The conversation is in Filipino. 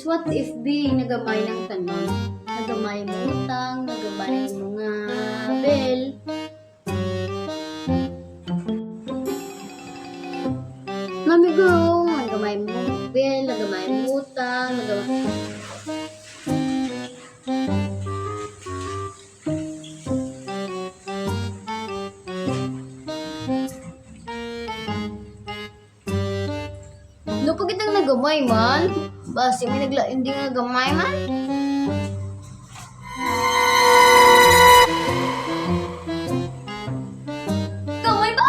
what if be nagamay ng tanon? Nagamay mo utang, nagamay mo nga bel. Namigo, nagamay mo bel, nagamay mo utang, nagamay... No, pag itang nagamay man, basi may hindi nga gamay man. Gamay ba?